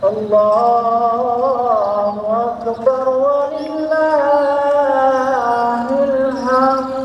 Allahu Akbar walillahil hamd.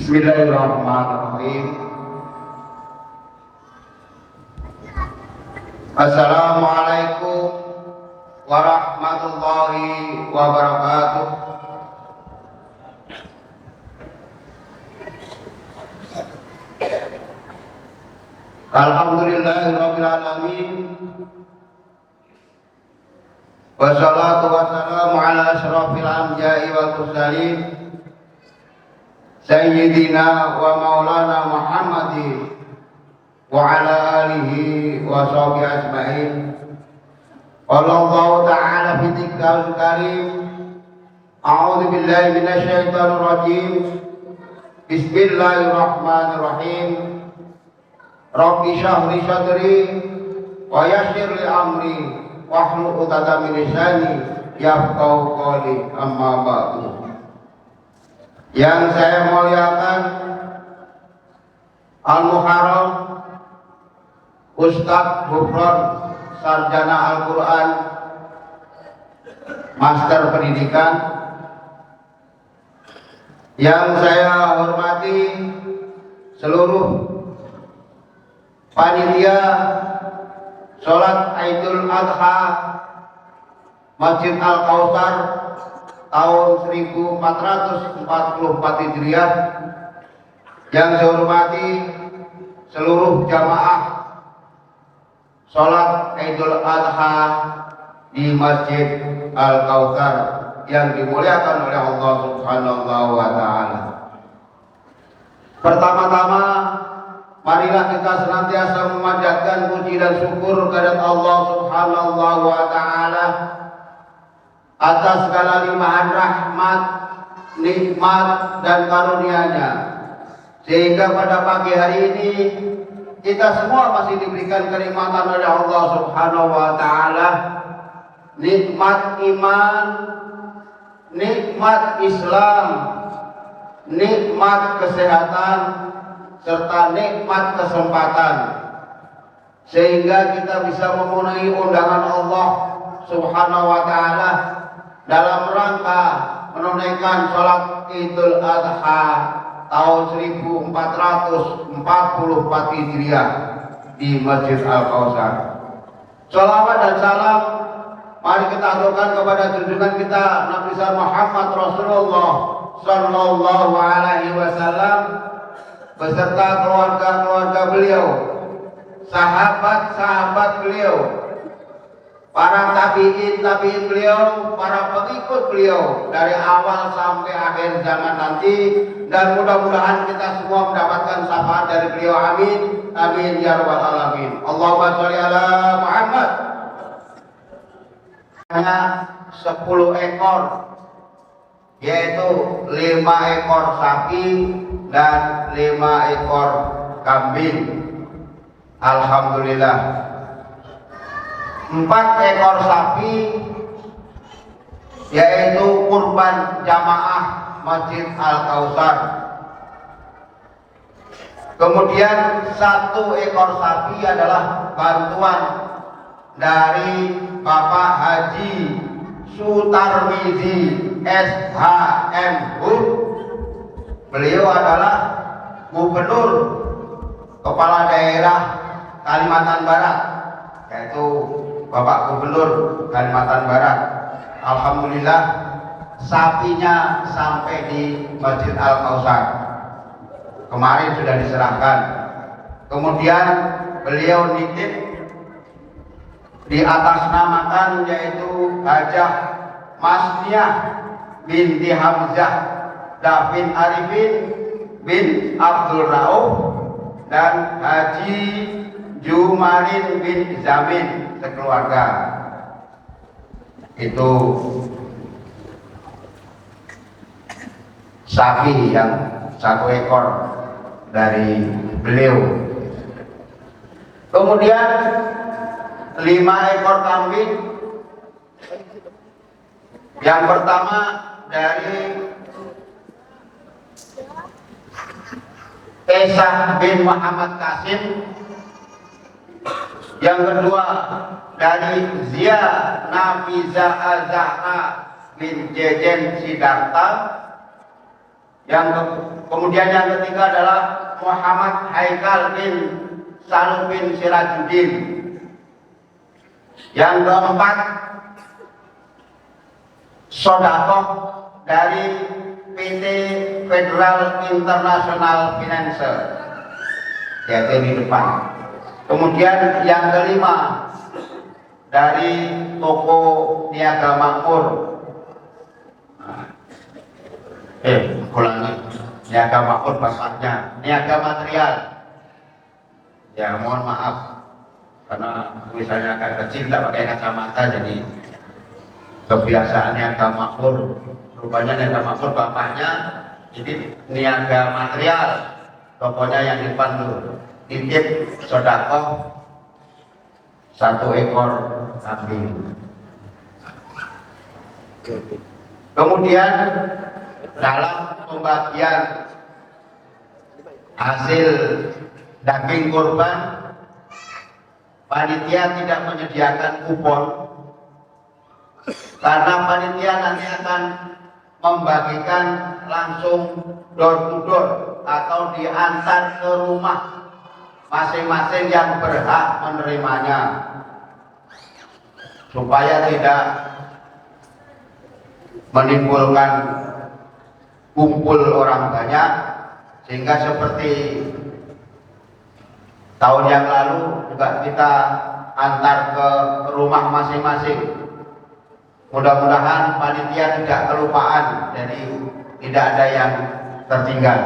Bismillahirrahmanirrahim. Assalamualaikum warahmatullahi wabarakatuh. Alhamdulillahirabbil alamin. Wassalatu wassalamu ala asyrafil anbiya'i wal mursalin Sayyidina wa maulana Muhammadin wa ala alihi wa sahbihi ajma'in. Wallahu ta'ala fi dzikril karim. A'udzu billahi minasyaitonir rajim. Bismillahirrahmanirrahim. Rabbi shrah li sadri wa yassir li amri wahlul 'uqdatam min lisani yafqahu qawli, amma ba'du. Yang saya muliakan Al-Muharram Ustadz Gufron, Sarjana Al-Quran, Master Pendidikan. Yang saya hormati seluruh panitia Sholat Idul Adha Masjid Al-Kautsar tahun 1444 Hijriah. Yang saya hormati seluruh jamaah sholat Idul Adha di Masjid Al-Kautsar yang dimuliakan oleh Allah Subhanahu wa Ta'ala. Pertama-tama, marilah kita senantiasa memanjatkan puji dan syukur kepada Allah Subhanahu wa Ta'ala atas segala limpahan rahmat, nikmat dan karunia-Nya, sehingga pada pagi hari ini kita semua masih diberikan kenikmatan oleh Allah Subhanahu wa Ta'ala, nikmat iman, nikmat Islam, nikmat kesehatan, serta nikmat kesempatan, sehingga kita bisa memenuhi undangan Allah Subhanahu wa Ta'ala dalam rangka menunaikan sholat Idul Adha tahun 1444 Hijriah di Masjid Al-Kautsar. Shalawat dan salam mari kita aturkan kepada junjungan kita Nabi Muhammad Rasulullah Sallallahu Alaihi Wasallam beserta keluarga-keluarga beliau, sahabat-sahabat beliau, para tabi'in beliau, para pengikut beliau dari awal sampai akhir zaman nanti, dan mudah-mudahan kita semua mendapatkan syafaat dari beliau. Amin, amin ya rabbal alamin. Allahumma sholli ala Muhammad. Hanya 10 ekor, yaitu 5 ekor sapi dan 5 ekor kambing. Alhamdulillah. 4 ekor sapi yaitu kurban jamaah Masjid Al-Kautsar. Kemudian 1 ekor sapi adalah bantuan dari Bapak Haji Sutarmizi SHMHU. Beliau adalah Gubernur Kepala Daerah Kalimantan Barat, yaitu Bapak Gubernur Kalimantan Barat. Alhamdulillah sapinya sampai di Masjid Al-Kautsar. Kemarin sudah diserahkan. Kemudian beliau nitip di atas namakan, yaitu Hajah Masniah binti Hamzah Davin Arifin bin Abdul Rauf dan Haji Jumarin bin Zamin sekeluarga. Itu sapi yang 1 ekor dari beliau. Kemudian 5 ekor kambing. Yang pertama dari Esah bin Muhammad Qasim. Yang kedua dari Zia Nafiza Azhara bin Jejen Sidarta. Kemudian yang ketiga adalah Muhammad Haikal bin Salim bin Sirajuddin. Yang keempat sodakoh dari PT Federal International Finance, yaitu di depan. Kemudian yang kelima dari toko Niaga Makmur. Ulangi, Niaga Makmur pasarnya Niaga Material. Ya mohon maaf karena tulisannya agak kecil, tak pakai kacamata, jadi kebiasaan Niaga Makmur. Rupanya Niaga Makmur bapaknya jadi Niaga Material, tokonya yang di depan dulu. Titip sodakoh 1 ekor kambing. Kemudian dalam pembagian hasil daging kurban, panitia tidak menyediakan kupon karena panitia nanti akan membagikan langsung door to door atau diantar ke rumah masing-masing yang berhak menerimanya, supaya tidak menimbulkan kumpul orang banyak, sehingga seperti tahun yang lalu juga kita antar ke rumah masing-masing. Mudah-mudahan panitia tidak kelupaan, jadi tidak ada yang tertinggal.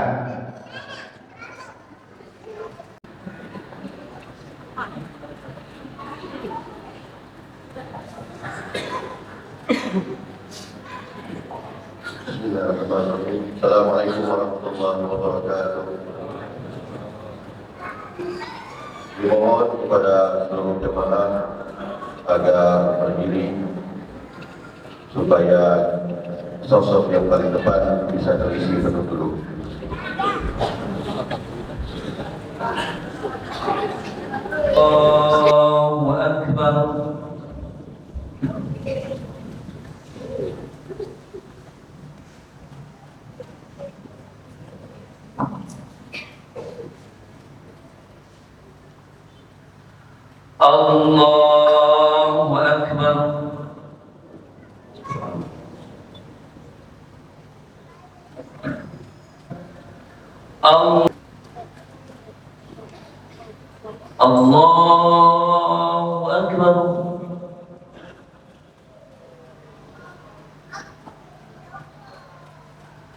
Bismillahirrahmanirrahim. Assalamualaikum warahmatullahi wabarakatuh. Dimohon kepada seluruh jemaah agar berdiri supaya sosok yang paling depan bisa terisi penuh dulu. Allahu Akbar. Allahu Akbar. Allahu Akbar.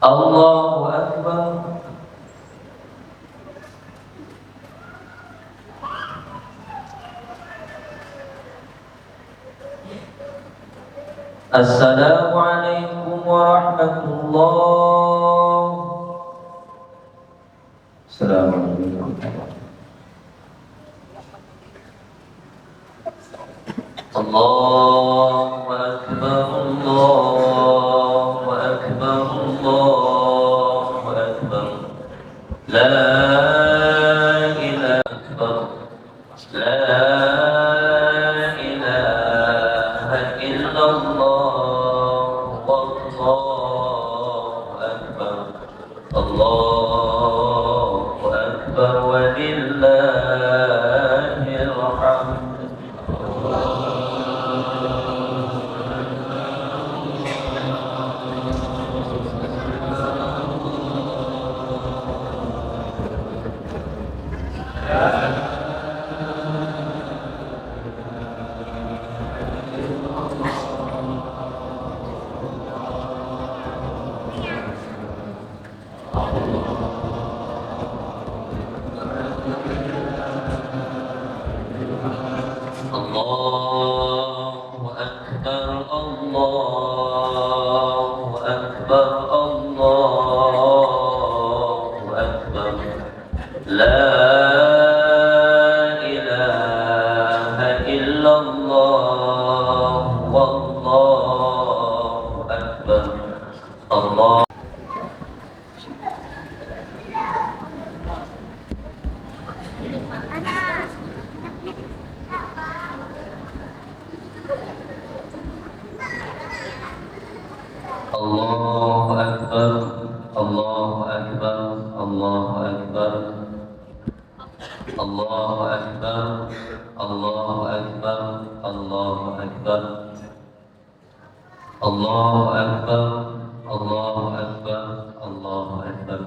Allahu Akbar. Assalamualaikum warahmatullahi. Assalamualaikum. Allahu Akbar, Allahu Akbar, Allahu Akbar. La ilaha illallah, la ilaha illallah, Allahu Akbar, Allahu Akbar, walillahil hamd. Allahu Akbar, Allahu Akbar, Allahu Akbar. La ilaha illallah, wallahu akbar. Allah. Allahu Akbar, Allahu Akbar, Allahu Akbar, Allahu Akbar, Allahu Akbar, Allahu Akbar, Allahu Akbar, Allahu Akbar, Allahu Akbar,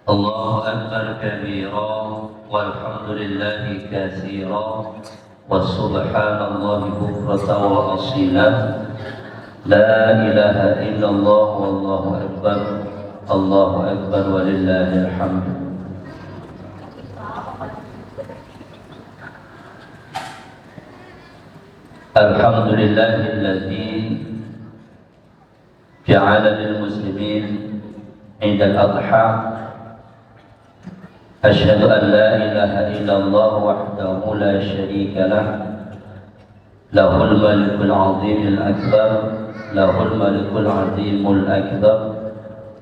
Allahu Akbar kabira, walhamdulillahi katsira, wa subhanallahi bukratan wa asila. La ilaha illallah, wallahu akbar, Allahu akbar, walillahil hamd. Alhamdulillahilladzi ja'ala lil muslimin 'inda al-adha asyhadu an la ilaha illallah wahdahu la syarika lah, lahul malikul 'azimul akbar, lahul malikul 'azimul akbar,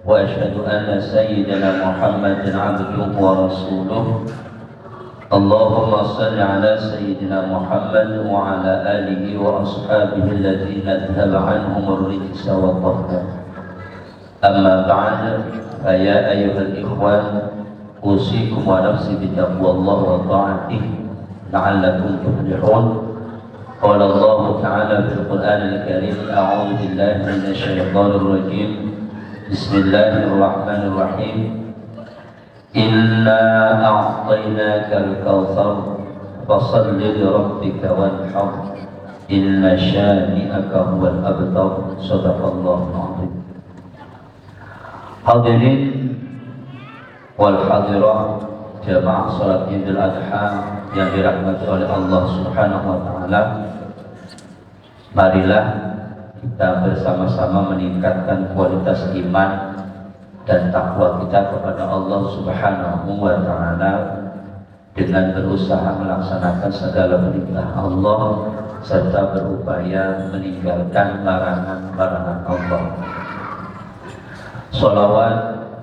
wa asyhadu anna sayyidina Muhammadan 'abduhu wa rasuluh. Allahumma salli ala sayyidina Muhammad wa ala alihi wa ashabihi alladhina adhaba 'anhum ar-rijsa wa tahhara. Amma ba'd, fa ya ayyuhal ikhwan, usikum wa nafsi bi taqwallah wa ta'atihi la'allakum tuflihun. قال الله تعالى في القرآن الكريم: أعوذ بالله من الشيطان الرجيم، بسم الله الرحمن الرحيم، إنا أعطيناك الكوثر fasalli li rabbika wanhar inna syani'aka huwal abtar. Shadaqallahu adzim. Hadirin wal hadirat jamaah salat Idul Adha yang dirahmati oleh Allah Subhanahu wa taala, marilah kita bersama-sama meningkatkan kualitas iman dan takwa kita kepada Allah Subhanahu wa taala dengan berusaha melaksanakan segala perintah Allah serta berupaya meninggalkan larangan-larangan Allah. Sholawat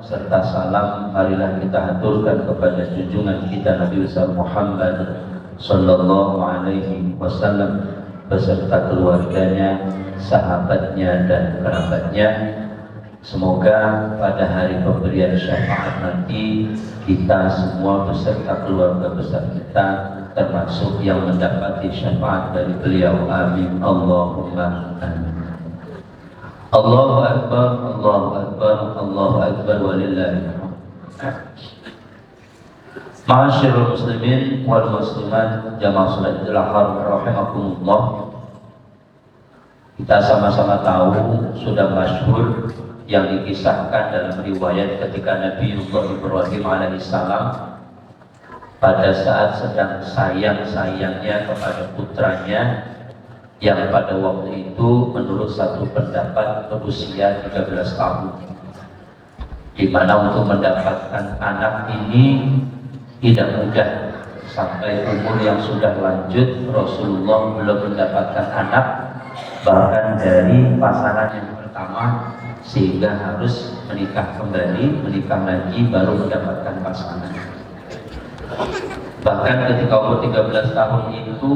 serta salam marilah kita haturkan kepada junjungan kita Nabi besar Muhammad sallallahu alaihi wasallam beserta keluarganya, sahabatnya dan kerabatnya. Semoga pada hari pemberian syafaat nanti kita semua beserta keluarga besar kita termasuk yang mendapati syafaat dari beliau. Amin. Allahumma amin. Allahu Akbar, Allahu Akbar, Allahu Akbar walillahil hamd. Ma'asyiral muslimin wal muslimat jamaah salat Idul Adha rahimakumullah. Kita sama-sama tahu sudah masyhur yang dikisahkan dalam riwayat ketika Nabiullah Ibrahim alaihissalam pada saat sedang sayang-sayangnya kepada putranya yang pada waktu itu menurut satu pendapat berusia 13 tahun, di mana untuk mendapatkan anak ini tidak mudah. Sampai umur yang sudah lanjut Rasulullah belum mendapatkan anak, bahkan dari pasangan yang pertama, sehingga harus menikah kembali, menikah lagi baru mendapatkan pasangan. Bahkan ketika umur 13 tahun itu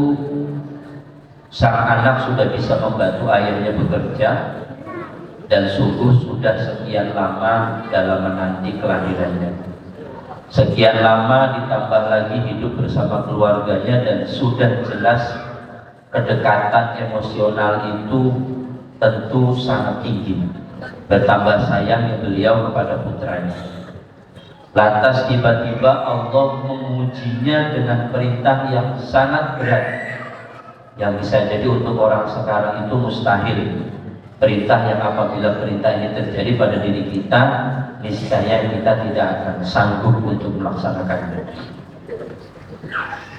sang anak sudah bisa membantu ayahnya bekerja dan sungguh sudah sekian lama dalam menanti kelahirannya. Sekian lama ditambah lagi hidup bersama keluarganya dan sudah jelas kedekatan emosional itu tentu sangat tinggi. Bertambah sayang beliau kepada putranya. Lantas tiba-tiba Allah mengujinya dengan perintah yang sangat berat, yang bisa jadi untuk orang sekarang itu mustahil. Perintah yang apabila perintah ini terjadi pada diri kita, niscaya kita tidak akan sanggup untuk melaksanakannya.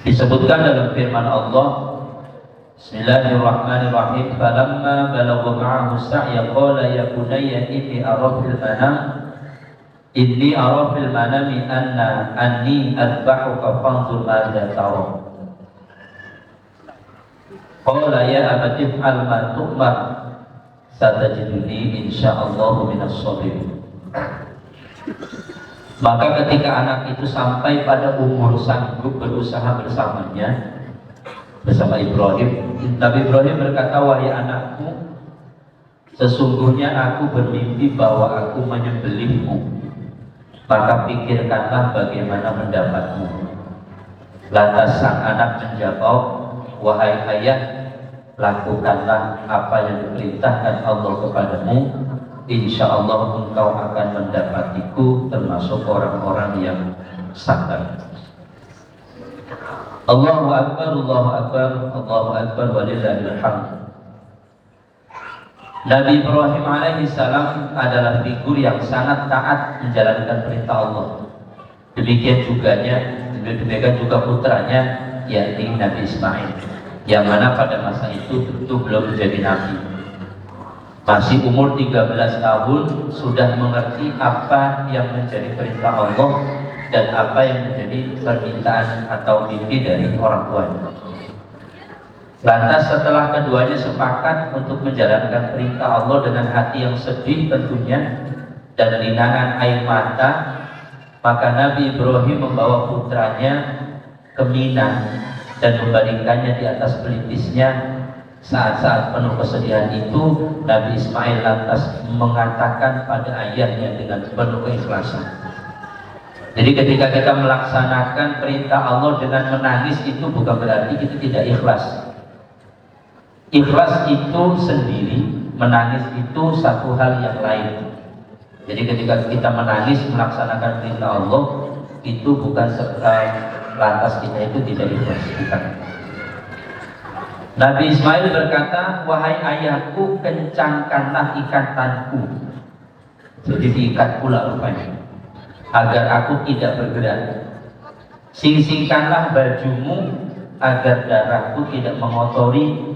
Disebutkan dalam firman Allah, Bismillahirrahmanirrahim. Falamma balagha ma'ahu as-sa'ya qala ya bunayya inni ara fil manami anni adbahuka fanzur madza tara. Qala ya abati if'al ma tu'mar satajiduni insyaallahu minas shabirin. Maka ketika anak itu sampai pada umur sanggup berusaha bersamanya bersama Ibrahim, Nabi Ibrahim berkata, wahai anakku, sesungguhnya aku bermimpi bahwa aku menyembelihmu, maka pikirkanlah bagaimana pendapatmu. Lantas sang anak menjawab, wahai ayah, lakukanlah apa yang diperintahkan Allah kepadamu, insya Allah engkau akan mendapatiku termasuk orang-orang yang sabar. Allahu Akbar, Allahu Akbar, Allahu Akbar walillahil hamd. Nabi Ibrahim alaihissalam adalah figur yang sangat taat menjalankan perintah Allah. Demikian juga putranya, yakni Nabi Ismail, yang mana pada masa itu tentu belum menjadi nabi. Masih umur 13 tahun sudah mengerti apa yang menjadi perintah Allah dan apa yang menjadi permintaan atau mimpi dari orang tuanya. Lantas setelah keduanya sepakat untuk menjalankan perintah Allah dengan hati yang sedih tentunya dan linangan air mata, maka Nabi Ibrahim membawa putranya ke Mina dan membaringkannya di atas pelipisnya. Saat-saat penuh kesedihan itu, Nabi Ismail lantas mengatakan pada ayahnya dengan penuh keikhlasan. Jadi ketika kita melaksanakan perintah Allah dengan menangis itu bukan berarti kita tidak ikhlas. Ikhlas itu sendiri, menangis itu satu hal yang lain. Jadi ketika kita menangis melaksanakan perintah Allah, itu bukan lantas kita itu tidak ikhlas. Nabi Ismail berkata, wahai ayahku, kencangkanlah ikatanku. Jadi diikat pula rupanya, agar aku tidak bergerak. Sing-singkanlah bajumu, agar darahku tidak mengotori.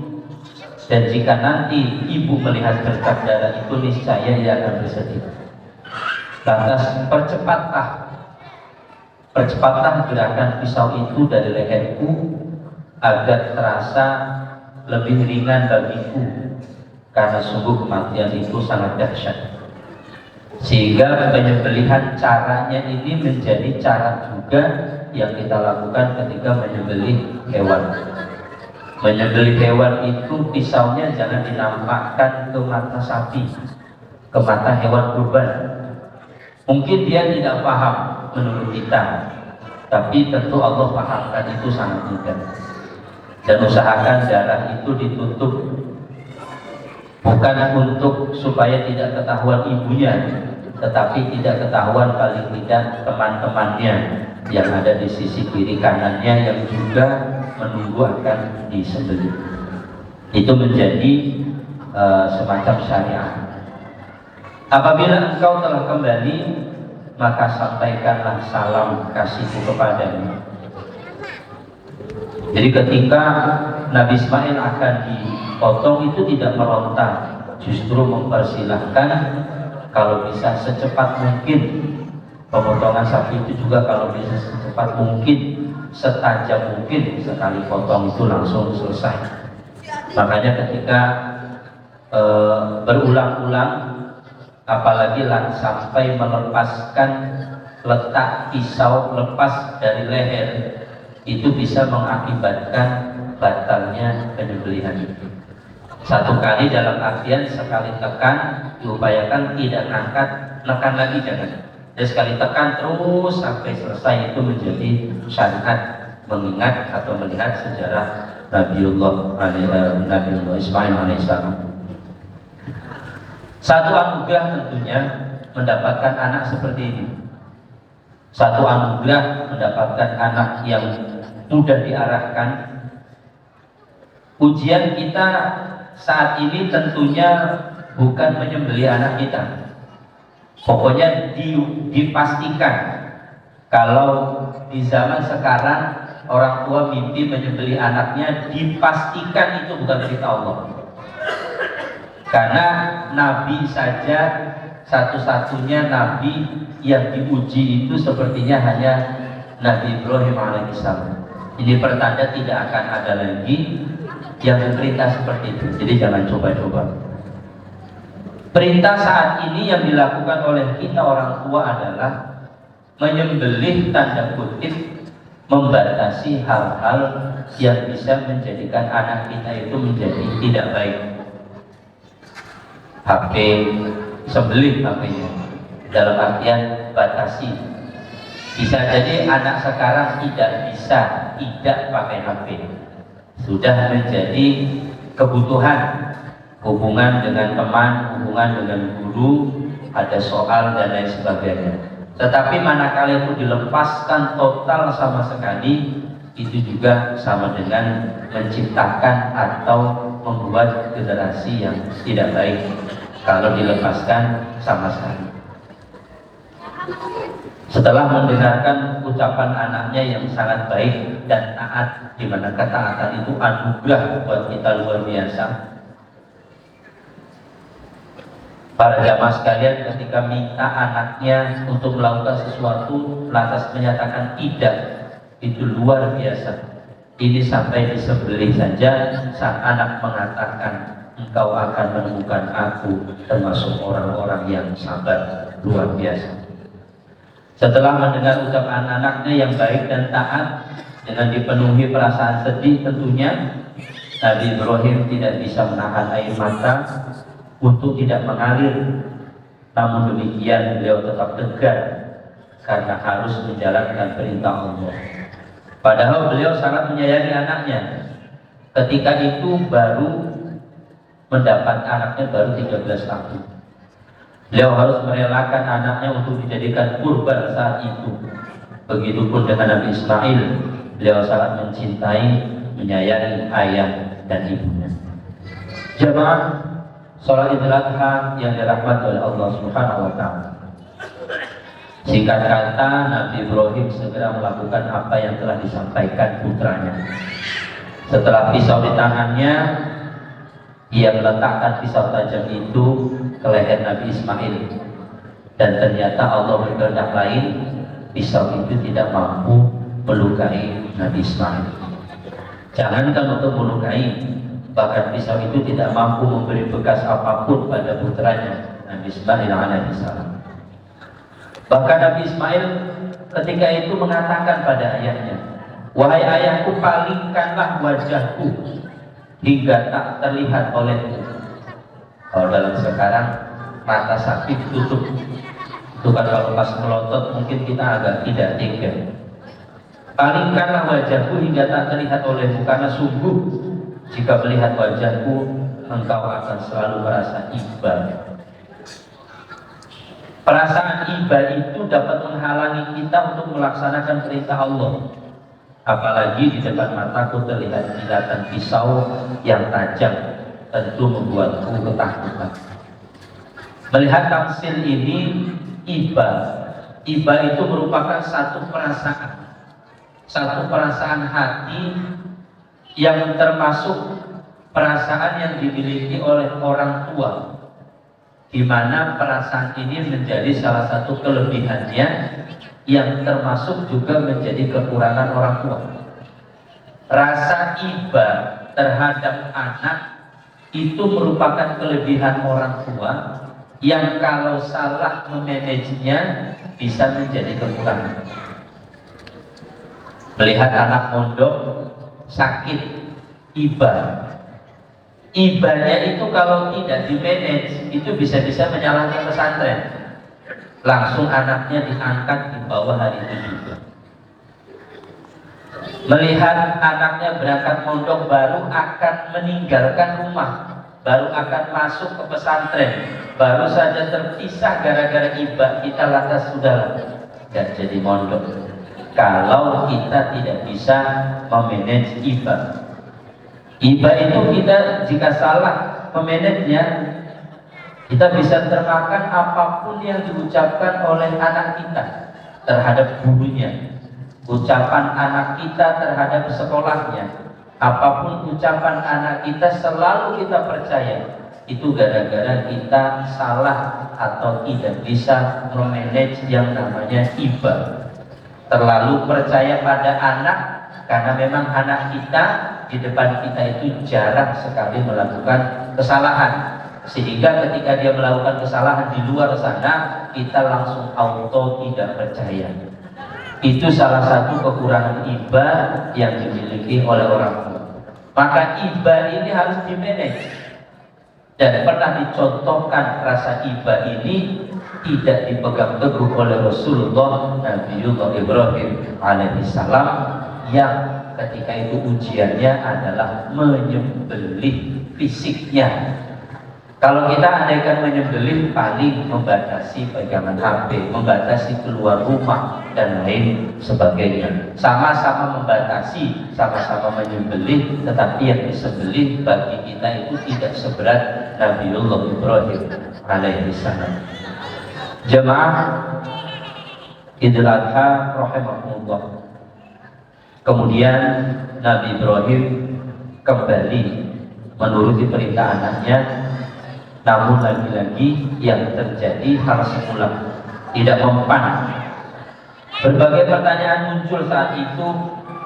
Dan jika nanti ibu melihat berkat darah itu, niscaya ia akan bersedih. Lantas percepatlah gerakan pisau itu dari leherku, agar terasa lebih ringan bagiku, karena sungguh kematian itu sangat dahsyat. Sehingga penyembelihan caranya ini menjadi cara juga yang kita lakukan ketika menyembelih hewan. Menyembelih hewan itu pisaunya jangan dinampakkan ke mata sapi, ke mata hewan kurban. Mungkin dia tidak paham menurut kita, tapi tentu Allah pahamkan itu sangat mudah. Dan usahakan darah itu ditutup, bukan untuk supaya tidak ketahuan ibunya, tetapi tidak ketahuan paling tidak teman-temannya yang ada di sisi kiri kanannya yang juga menunggu akan disembelih. Itu menjadi semacam syariat. Apabila engkau telah kembali, maka sampaikanlah salam kasihku kepadanya. Jadi ketika Nabi Ismail akan dipotong itu tidak meronta, justru mempersilahkan kalau bisa secepat mungkin. Pemotongan sapi itu juga kalau bisa secepat mungkin, setajam mungkin, sekali potong itu langsung selesai. Makanya ketika berulang-ulang, apalagi sampai melepaskan letak pisau lepas dari leher, itu bisa mengakibatkan batalnya penyembelihan itu. Satu kali dalam artian sekali tekan, diupayakan tidak ngangkat, nekan lagi jangan. Dan sekali tekan terus sampai selesai, itu menjadi syariat mengingat atau melihat sejarah Nabiullah Ismail alaihissalam. Satu anugerah tentunya mendapatkan anak seperti ini. Satu anugerah mendapatkan anak yang mudah diarahkan. Ujian kita saat ini tentunya bukan menyembelih anak kita. Pokoknya dipastikan kalau di zaman sekarang orang tua mimpi menyembelih anaknya, dipastikan itu bukan perintah Allah. Karena Nabi saja satu-satunya Nabi yang diuji itu sepertinya hanya Nabi Ibrahim alaihissalam. Ini pertanda tidak akan ada lagi yang perintah seperti itu. Jadi jangan coba-coba. Perintah saat ini yang dilakukan oleh kita orang tua adalah menyembelih, tanda kutip, membatasi hal-hal yang bisa menjadikan anak kita itu menjadi tidak baik. HP, sembelih HP-nya, dalam artian batasi. Bisa jadi anak sekarang tidak pakai HP, sudah menjadi kebutuhan. Hubungan dengan teman, hubungan dengan guru, ada soal dan lain sebagainya. Tetapi manakala itu dilepaskan total sama sekali, itu juga sama dengan menciptakan atau membuat generasi yang tidak baik kalau dilepaskan sama sekali. Setelah mendengarkan ucapan anaknya yang sangat baik dan taat, di mana ketaatan itu anugerah buat kita luar biasa. Para jamaah sekalian, ketika minta anaknya untuk melakukan sesuatu lantas menyatakan tidak, itu luar biasa. Ini sampai disembelih saja, sang anak mengatakan, engkau akan menemukan aku termasuk orang-orang yang sabar. Luar biasa. Setelah mendengar ucapan anaknya yang baik dan taat, dengan dipenuhi perasaan sedih tentunya, Nabi Ibrahim tidak bisa menahan air mata untuk tidak mengalir. Namun demikian beliau tetap tegar karena harus menjalankan perintah Allah. Padahal beliau sangat menyayangi anaknya. Ketika itu baru mendapat anaknya baru 13 tahun. Beliau harus merelakan anaknya untuk dijadikan kurban saat itu. Begitupun dengan Nabi Ismail, beliau sangat mencintai, menyayangi ayah dan ibunya. Jemaah sholat Idul Adha yang dirahmati oleh Allah Subhanahu wa Ta'ala. Singkat kata, Nabi Ibrahim segera melakukan apa yang telah disampaikan putranya. Setelah pisau di tangannya, ia meletakkan pisau tajam itu ke leher Nabi Ismail. Dan ternyata Allah berkehendak lain, pisau itu tidak mampu melukai Nabi Ismail. Jangankan untuk melukai, bahkan pisau itu tidak mampu memberi bekas apapun pada putranya Nabi Ismail alaihissalam. Bahkan Nabi Ismail ketika itu mengatakan pada ayahnya, "Wahai ayahku, palingkanlah wajahku hingga tak terlihat olehmu." Kalau dalam sekarang mata sapi ditutup, itu kan kalau pas melotot mungkin kita agak tidak tega. Palingkanlah wajahku hingga tak terlihat olehmu, karena sungguh jika melihat wajahku engkau akan selalu merasa iba. Perasaan iba itu dapat menghalangi kita untuk melaksanakan perintah Allah. Apalagi di depan mataku terlihat kilatan pisau yang tajam, tentu membuatku ketakutan. Melihat tamsil ini, iba itu merupakan satu perasaan hati yang termasuk perasaan yang dimiliki oleh orang tua, di mana perasaan ini menjadi salah satu kelebihannya yang termasuk juga menjadi kekurangan orang tua. Rasa iba terhadap anak itu merupakan kelebihan orang tua yang kalau salah memanajenya bisa menjadi kekurangan. Melihat anak mondok sakit, ibanya itu kalau tidak dimanage itu bisa-bisa menyalahkan pesantren. Langsung anaknya diangkat di bawah hari itu juga. Melihat anaknya berangkat mondok, baru akan meninggalkan rumah, baru akan masuk ke pesantren, baru saja terpisah gara-gara iba, kita lantas sudah tidak jadi mondok. Kalau kita tidak bisa memanage iba itu kita jika salah memanagenya, kita bisa termakan apapun yang diucapkan oleh anak kita terhadap gurunya, ucapan anak kita terhadap sekolahnya, apapun ucapan anak kita selalu kita percaya itu gara-gara kita salah atau tidak bisa memanage yang namanya iba. Terlalu percaya pada anak karena memang anak kita di depan kita itu jarang sekali melakukan kesalahan, sehingga ketika dia melakukan kesalahan di luar sana kita langsung auto tidak percaya. Itu salah satu kekurangan iba yang dimiliki oleh orang tua. Maka iba ini harus dimanage, dan pernah dicontohkan rasa iba ini tidak dipegang teguh oleh Rasulullah Nabiullah Ibrahim alaihissalam, yang ketika itu ujiannya adalah menyembelih fisiknya. Kalau kita andaikan menyembelih paling membatasi pegangan HP, membatasi keluar rumah dan lain sebagainya. Sama-sama membatasi, sama-sama menyembelih, tetapi yang disembelih bagi kita itu tidak seberat Nabiullah Ibrahim alaihissalam. Jemaah Idul Adha rahimakumullah. Kemudian Nabi Ibrahim kembali menuruti perintah anaknya, namun lagi-lagi yang terjadi hal semula, tidak mempan. Berbagai pertanyaan muncul saat itu,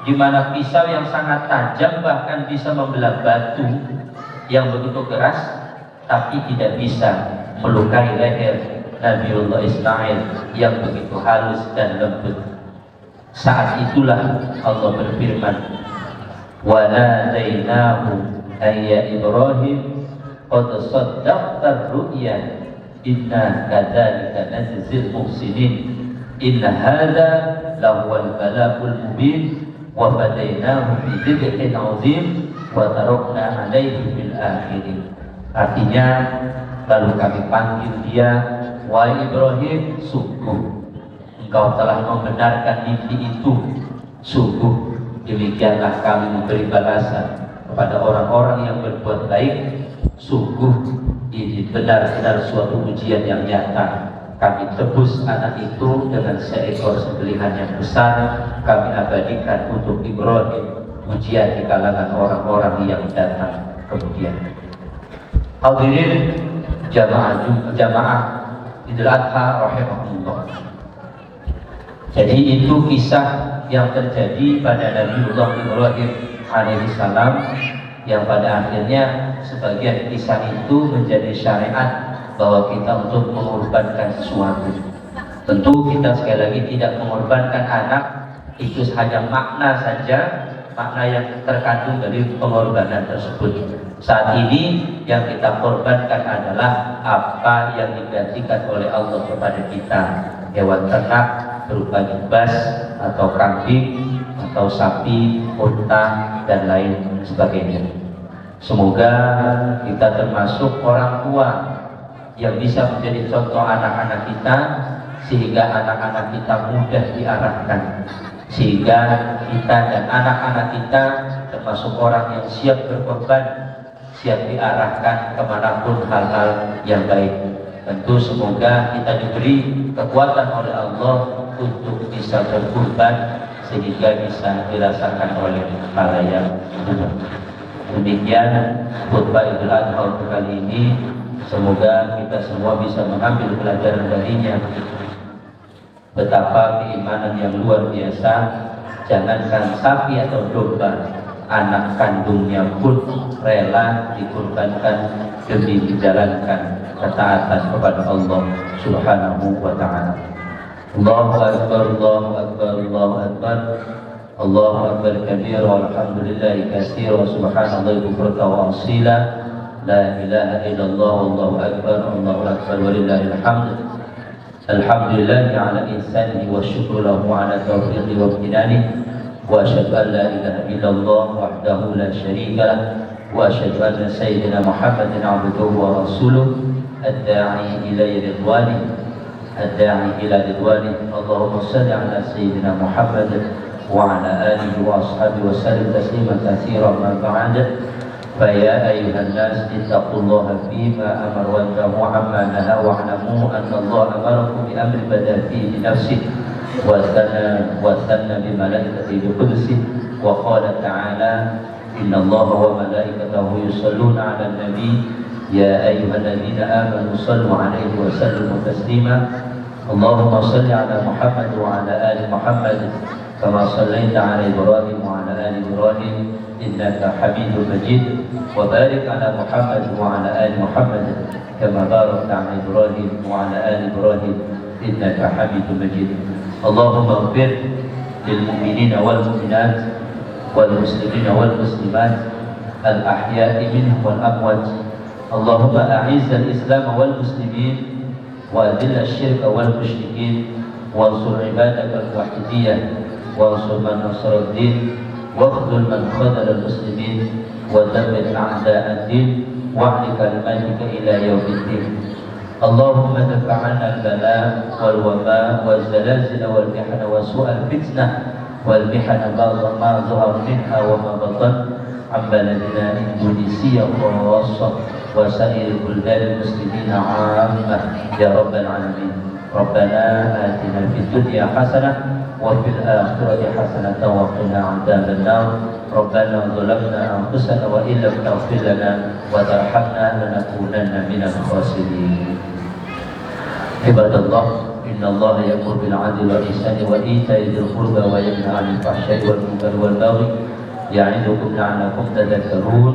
di mana pisau yang sangat tajam bahkan bisa membelah batu yang begitu keras, tapi tidak bisa melukai leher Nabiullah Ismail yang begitu halus dan lembut. Saat itulah Allah berfirman, "Wa nadainahu ayya Ibrahim qad saddaqta ru'ya inna kadzalika najzil muhsinin inna hadza lahuwal balagul mubin wa fadainahu bi dzibhin 'azim wa tarakna 'alaihi bil akhirin." Artinya, lalu kami panggil dia, "Wahai Ibrahim, sungguh Engkau telah membenarkan mimpi itu. Sungguh demikianlah kami memberi balasan kepada orang-orang yang berbuat baik. Sungguh ini benar-benar suatu ujian yang nyata. Kami tebus anak itu dengan seekor sembelihan yang besar. Kami abadikan untuk Ibrahim ujian di kalangan orang-orang yang datang kemudian. Hadirin jamaah Idul Adha rahimahullah. Jadi itu kisah yang terjadi pada Nabiullah Ibrahim alaihissalam, yang pada akhirnya sebagian kisah itu menjadi syariat bahwa kita untuk mengorbankan sesuatu. Tentu kita sekali lagi tidak mengorbankan anak, itu hanya makna saja, makna yang terkandung dari pengorbanan tersebut. Saat ini yang kita korbankan adalah apa yang digantikan oleh Allah kepada kita, hewan ternak berupa kibas atau kambing atau sapi, unta dan lain sebagainya. Semoga kita termasuk orang tua yang bisa menjadi contoh anak-anak kita, sehingga anak-anak kita mudah diarahkan, sehingga kita dan anak-anak kita termasuk orang yang siap berkorban, siap diarahkan kemanapun hal-hal yang baik. Tentu semoga kita diberi kekuatan oleh Allah untuk bisa berkorban sehingga bisa dirasakan oleh khalayak umum. Demikian khutbah Idul Adha kali ini. Semoga kita semua bisa mengambil pelajaran darinya. Betapa keimanan yang luar biasa. Jangankan sapi atau domba, anak kandungnya pun rela dikorbankan demi menjalankan ketaatan kepada Allah Subhanahu wa ta'ala. Allahu Akbar, Allahu Akbar, Allahu Akbar. Allahu Akbar kabir, walhamdulillahi katsir, wa subhanallahi bukratan wa asila. La ilaha illallah, wallahu akbar, Allahu akbar, walillahil hamd. Alhamdulillah ala ihsanihi wa syukru lahu ala taufiqihi wa imtinanihi. Wa asyhadu an la ilaha illallah wahdahu la syarika lah, wa asyhadu anna sayyidina Muhammadan abduhu wa rasuluh ad-da'i ila ridwanihi, ad-da'i ila ridwanihi. Allahumma shalli ala sayyidina Muhammad wa ala alihi wa ashabihi wa sallim tasliman katsiran. Ma ba'da. فيا أيها الناس اتقوا الله فيما أمر وانتهوا عما نهى واعلموا أن الله أمركم بأمر بدأ فيه بنفسه وثنى بملائكته بقدسه وقال تعالى إن الله وملائكته يصلون على النبي يا أيها الذين آمنوا صلوا عليه وسلموا تسليما اللهم صل على محمد وعلى آل محمد كما صليت على إبراهيم وعلى آل إبراهيم إنك حميد مجيد وبارك على محمد وعلى آل محمد كما باركت على إبراهيم وعلى آل إبراهيم إنك حميد مجيد. اللهم اغفر للمؤمنين والمؤمنات والمسلمين والمسلمات الأحياء منهم والأموات. اللهم أعز الإسلام والمسلمين وأذل الشرك والمشركين وانصر عبادك الموحدين وانصر من نصر الدين واخذل من خذل المسلمين ودمر أعداء الدين واعل كلماتك إلى يوم الدين. اللهم دفع عنا البلاء والوباء والزلازل والمحن وسوء الفتنة والمحن ما ظهر منها وما بطن عن بلدنا إندونيسيا خاصة وسائر بلدان المسلمين عامة يا رب العالمين. ربنا آتنا في الدنيا حسنة وفي الآخرة حسنة وقنا عذاب النار. ربنا ظلمنا أنفسنا وإن لم تغفر لنا وترحمنا لنكونن من الخاسرين. عباد الله إن الله يأمر بالعدل والإحسان وإيتاء ذي القربى وينهى عن الفحشاء والمنكر والبغي يعظكم لعلكم تذكرون.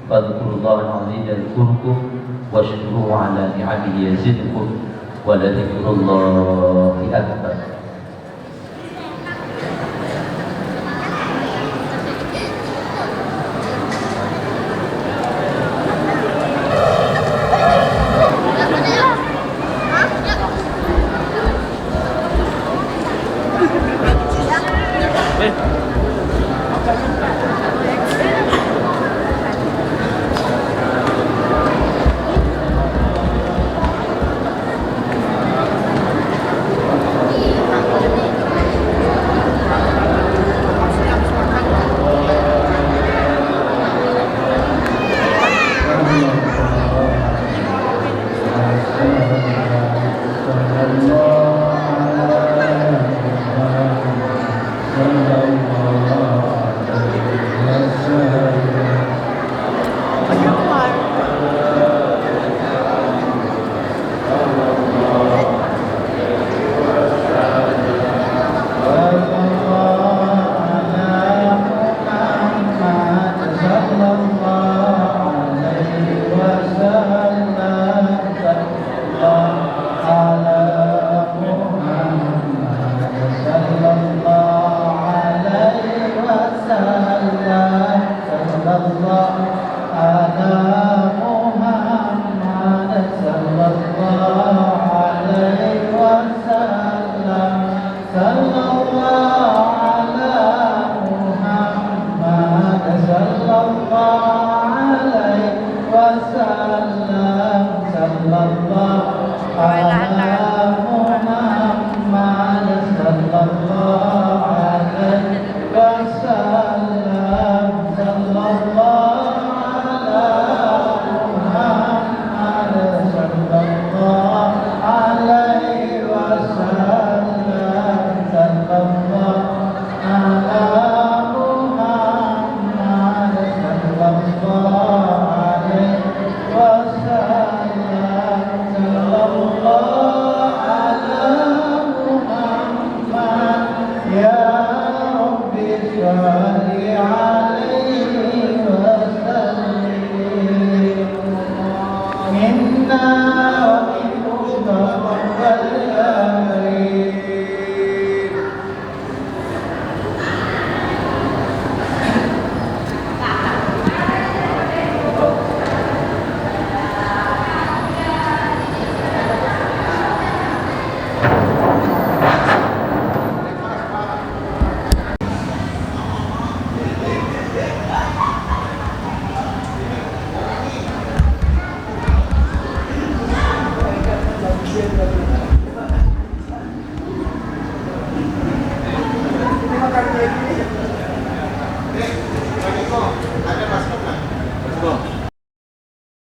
فاذكروا الله العظيم يذكركم واشكروه على نعمه يزدكم ولذكر الله أكبر. wasallam sallallahu alaihi